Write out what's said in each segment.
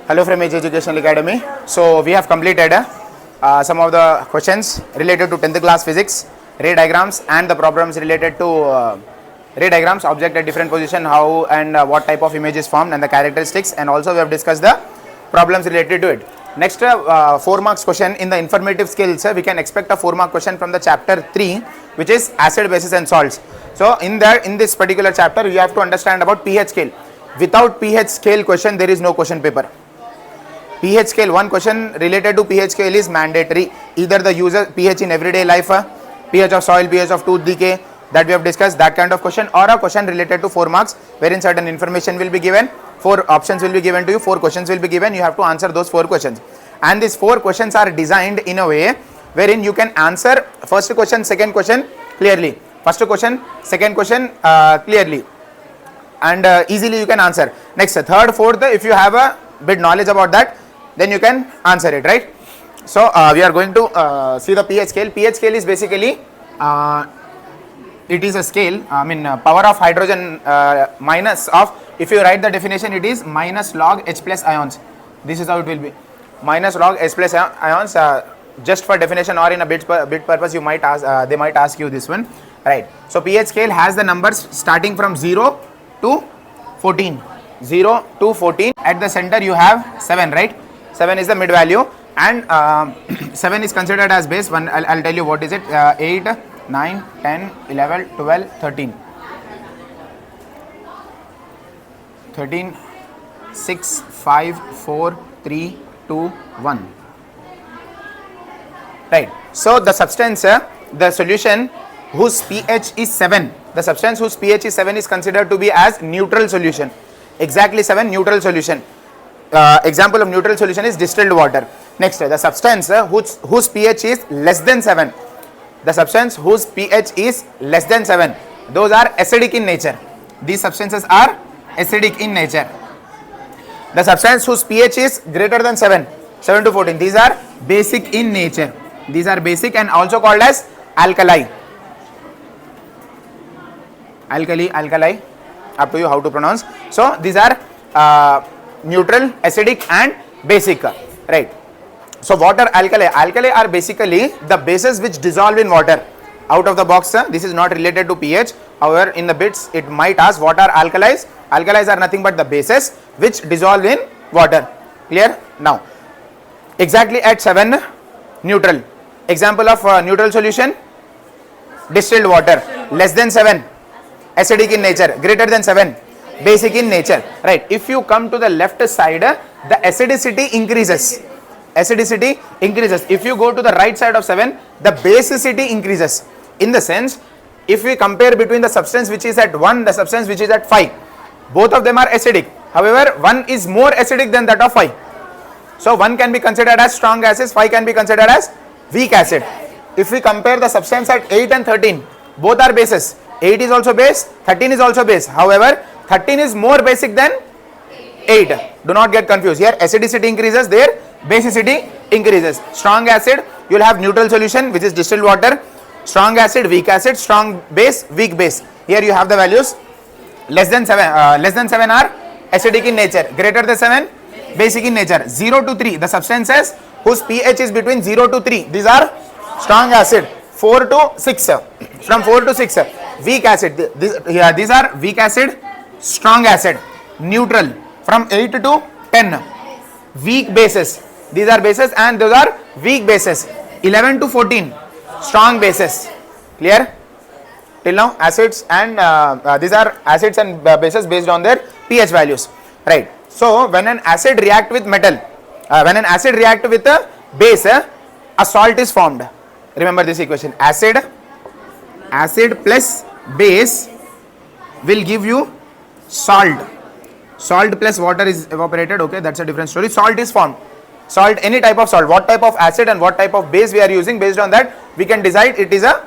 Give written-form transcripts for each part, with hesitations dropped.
Hello from Age Educational Academy. So we have completed some of the questions related to 10th class physics, ray diagrams and the problems related to ray diagrams, object at different position, how and what type of image is formed and the characteristics, and also we have discussed the problems related to it. Next 4 marks question in the informative skills, we can expect a 4 mark question from the chapter 3, which is acid, bases and salts. So in this particular chapter you have to understand about pH scale. Without pH scale question there is no question paper. pH scale, one question related to pH scale is mandatory. Either the user pH in everyday life, pH of soil, pH of tooth decay, that we have discussed, that kind of question, or a question related to 4 marks wherein certain information will be given, 4 options will be given to you, 4 questions will be given, you have to answer those 4 questions. And these 4 questions are designed in a way wherein you can answer first question, second question clearly, first question, second question clearly, and easily you can answer. Next, third, fourth, if you have a bit knowledge about that, then you can answer it, right? So we are going to see the pH scale. pH scale is basically it is a scale, power of hydrogen minus of, if you write the definition, it is minus log H plus ions. This is how it will be, minus log H plus ions. Just for definition or in a bit purpose, you might ask, they might ask you this one, right? So pH scale has the numbers starting from 0 to 14. 0 to 14. At the center you have 7, right? 7 is the mid value, and 7 is considered as base. I'll tell you what is it. 8, 9, 10, 11, 12, 13. 13, 6, 5, 4, 3, 2, 1. Right. So the substance, the solution whose pH is 7, the substance whose pH is 7 is considered to be as neutral solution. Exactly 7, neutral solution. Example of neutral solution is distilled water. Next, the substance whose pH is less than 7. The substance whose pH is less than 7, those are acidic in nature. These substances are acidic in nature. The substance whose pH is greater than 7, 7 to 14, these are basic in nature. These are basic and also called as alkali. Alkali, up to you how to pronounce. So these are neutral, acidic and basic, right? So water, alkali are basically the bases which dissolve in water. Out of the box, this is not related to pH. However, in the bits it might ask what are alkalis. Alkalis are nothing but the bases which dissolve in water. Clear? Now exactly at 7, neutral. Example of neutral solution, distilled water. Less than 7, acidic in nature. Greater than 7, basic in nature, right? If you come to the left side, the acidicity increases. Acidicity increases. If you go to the right side of 7, the basicity increases. In the sense, if we compare between the substance which is at 1, the substance which is at 5, both of them are acidic. However, 1 is more acidic than that of 5. So 1 can be considered as strong acid, 5 can be considered as weak acid. If we compare the substance at 8 and 13, both are bases. 8 is also base, 13 is also base. However, 13 is more basic than 8. Do not get confused. Here acidicity increases, there basicity increases. Strong acid, you will have neutral solution which is distilled water. Strong acid, weak acid, strong base, weak base. Here you have the values. Less than 7 are acidic in nature. Greater than 7, basic in nature. 0 to 3, the substances whose pH is between 0 to 3, these are strong acid. 4 to 6, from 4 to 6, weak acid. These are weak acid, strong acid. Neutral, from 8 to 10, weak bases. These are bases and those are weak bases. 11 to 14, strong bases. Clear? Till now, acids and these are acids and bases based on their pH values, right? So when an acid react with metal, when an acid react with a base, a salt is formed. Remember this equation: acid plus base will give you salt. Salt plus water is evaporated. Okay, that's a different story. Salt is formed. Salt, any type of salt. What type of acid and what type of base we are using, based on that we can decide it is a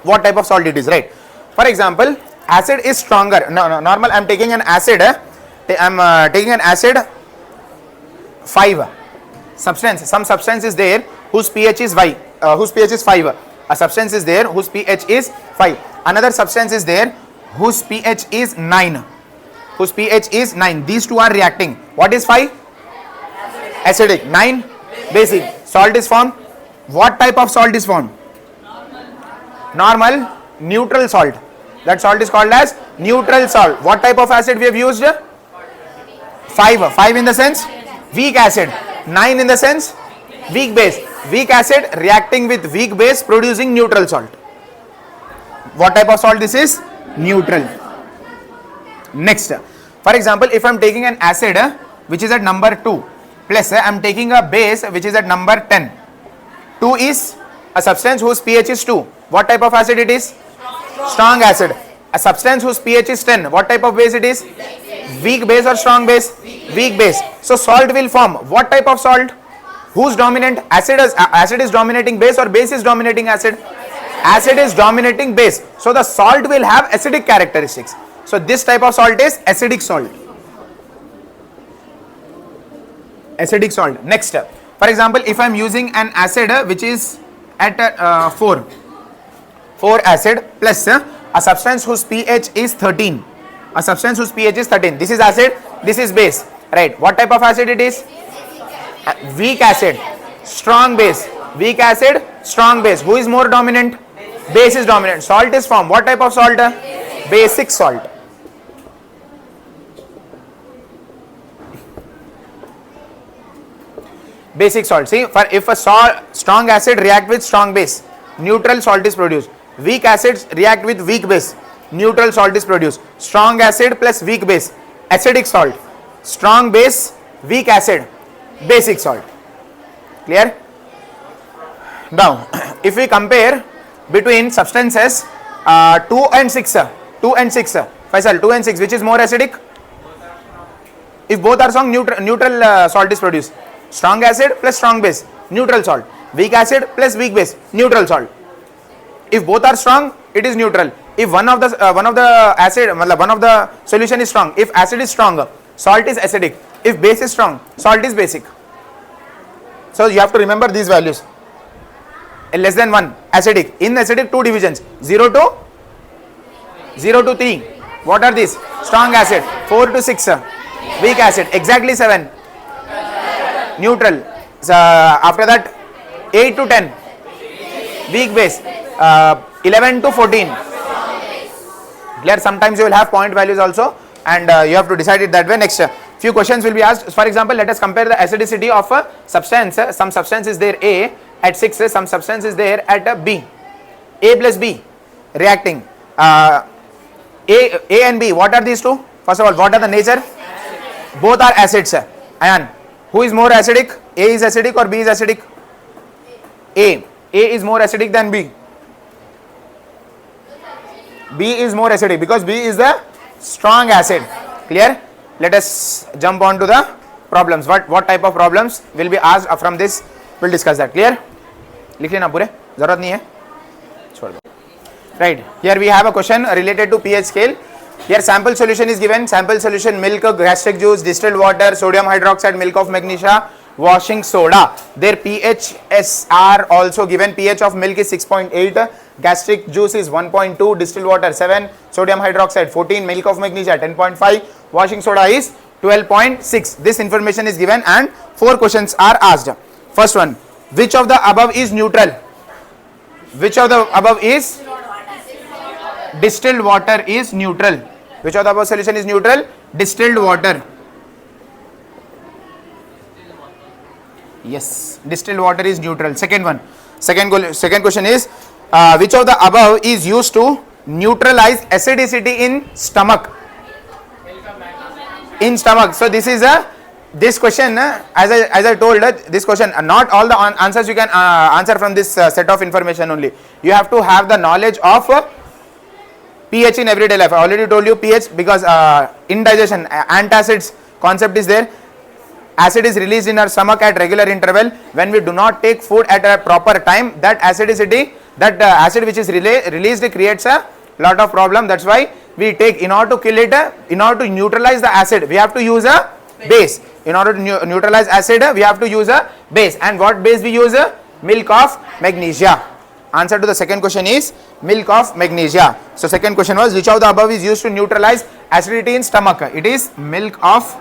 what type of salt it is, right? For example, acid is stronger. No, normal. I am taking an acid. Taking an acid 5 substance. Some substance is there whose pH is 5. A substance is there whose pH is 5. Another substance is there whose pH is 9. These two are reacting. What is 5? acidic. 9 basic. Salt is formed. What type of salt is formed? Normal neutral salt. That salt is called as neutral salt. What type of acid we have used? 5. 5 in the sense weak acid. 9 in the sense weak base. Weak acid reacting with weak base producing neutral salt. What type of salt this is? Neutral. Next, for example, if I am taking an acid which is at number 2 plus I am taking a base which is at number 10. 2 is a substance whose pH is 2. What type of acid it is? Strong acid. A substance whose pH is 10. What type of base it is? Weak base or strong base? Weak base. So salt will form. What type of salt? Whose dominant? Acid is dominating base or base is dominating acid? Acid is dominating base. So the salt will have acidic characteristics. So this type of salt is acidic salt. Acidic salt. Next, for example, if I am using an acid which is at 4 acid plus a substance whose pH is 13. A substance whose pH is 13. This is acid, this is base. Right. What type of acid it is? Weak acid, strong base. Weak acid, strong base. Who is more dominant? Base is dominant. Salt is formed. What type of salt? Basic salt. Basic salt. See, for if a strong acid react with strong base, neutral salt is produced. Weak acids react with weak base, neutral salt is produced. Strong acid plus weak base, acidic salt. Strong base, weak acid, basic salt. Clear? Now, if we compare between substances 2 and 6, Faisal, 2 and 6, which is more acidic? If both are strong, neutral salt is produced. Strong acid plus strong base, neutral salt. Weak acid plus weak base, neutral salt. If both are strong, it is neutral. If one of the solution is strong, if acid is strong, salt is acidic. If base is strong, salt is basic. So you have to remember these values. Less than 1, acidic. In acidic, 2 divisions, 0 to 3. What are these? Strong acid. 4 to 6, weak acid. Exactly 7, neutral. After that, 8 to 10, weak base. 11 to 14. Clear? Sometimes you will have point values also, and you have to decide it that way. Next, few questions will be asked. For example, let us compare the acidicity of a substance. Some substance is there A at 6, some substance is there at B. A plus B reacting. A and B, what are these two? First of all, what are the nature? Both are acids. Ayan, who is more acidic? A is acidic or B is acidic? A is more acidic than B. B is more acidic because B is the strong acid. Clear? Let us jump on to the problems. What type of problems will be asked from this? We'll discuss that. Clear? लिख लेना पूरे, जरूरत नहीं है, छोड़ दो. Right. Here we have a question related to pH scale. Here sample solution is given. Sample solution: milk, gastric juice, distilled water, sodium hydroxide, milk of magnesia, washing soda. Their pHs are also given. pH of milk is 6.8, gastric juice is 1.2, distilled water 7, sodium hydroxide 14, milk of magnesia 10.5, washing soda is 12.6. This information is given and 4 questions are asked. First one, which of the above is neutral? Which of the above is? Distilled water is neutral. Which of the above solution is neutral? Distilled water. Yes, distilled water is neutral. Second one. Second question is, which of the above is used to neutralize acidicity in stomach? In stomach. So this is this question, as I told, this question, not all the answers you can answer from this set of information only. You have to have the knowledge of pH in everyday life. I already told you pH because indigestion, antacids concept is there. Acid is released in our stomach at regular interval. When we do not take food at a proper time, that acidicity, that acid which is released creates a lot of problem. That's why we take, in order to kill it, in order to neutralize the acid, we have to use a base. In order to neutralize acid, we have to use a base. And what base we use? Milk of magnesia. Answer to the second question is milk of magnesia. So second question was, which of the above is used to neutralize acidity in stomach? It is milk of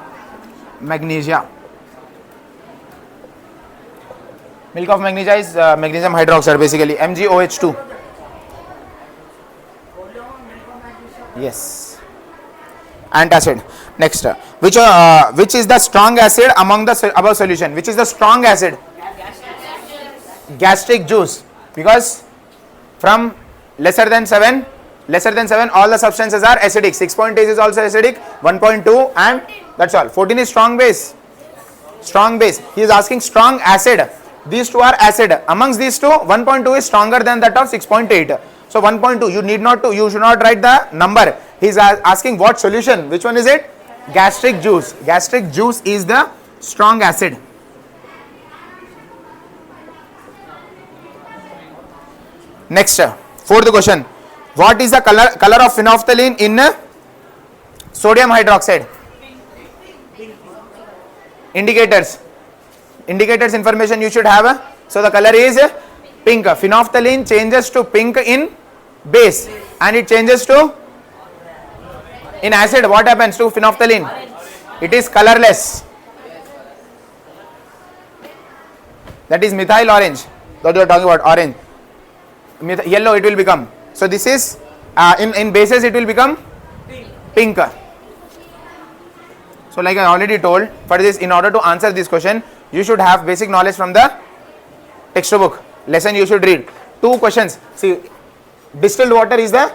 magnesia. Milk of magnesia is magnesium hydroxide, basically MgOH2. Yes. Antacid. Next, which is the strong acid among the above solution? Which is the strong acid? Gastric juice, because from lesser than 7 all the substances are acidic. 6.8 is also acidic, 1.2 and that's all. 14 is strong base. Strong base. He is asking strong acid. These two are acid. Amongst these two, 1.2 is stronger than that of 6.8. So 1.2, you should not write the number. He is asking what solution. Which one is it? Gastric juice. Gastric juice is the strong acid. Next, fourth question. What is the color of phenolphthalein in sodium hydroxide? Indicators information you should have. So the color is pink. Phenolphthalein changes to pink in base and it changes to in acid. What happens to phenolphthalein? It is colorless. That is methyl orange. That you are talking about, orange. Yellow it will become. So this is in bases it will become pink. So like I already told, for this, in order to answer this question, you should have basic knowledge from the textbook lesson. You should read 2 questions. See, distilled water is the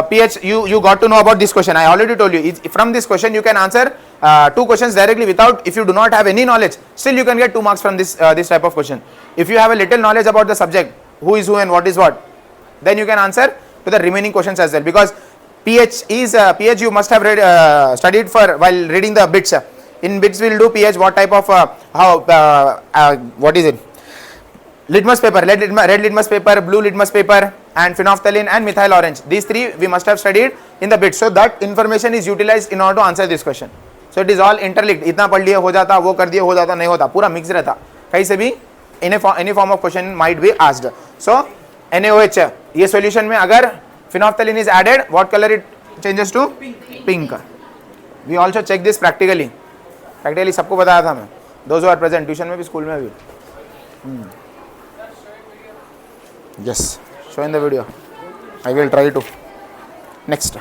pH. You got to know about this question. I already told you. From this question you can answer 2 questions directly without, if you do not have any knowledge, still you can get 2 marks from this this type of question. If you have a little knowledge about the subject, who is who and what is what, then you can answer to the remaining questions as well, because pH is pH you must have read, studied for while reading the bits. In bits we will do pH, what type of what is it, litmus paper, red litmus paper, blue litmus paper and phenolphthalein and methyl orange. These 3 we must have studied in the bits, so that information is utilized in order to answer this question. So it is all interlinked. इतना पढ़ लिया हो जाता, वो कर दिया हो जाता, नहीं होता, पूरा mix रहता. कहीं से भी any form of question might be asked. So NaOH, ये solution में अगर phenolphthalein is added, what color it changes to? Pink. We also check this practically. Practically सबको बताया था मैं. Those who are present, tuition में भी, school में भी. Yes, show in the video. I will try to. Next.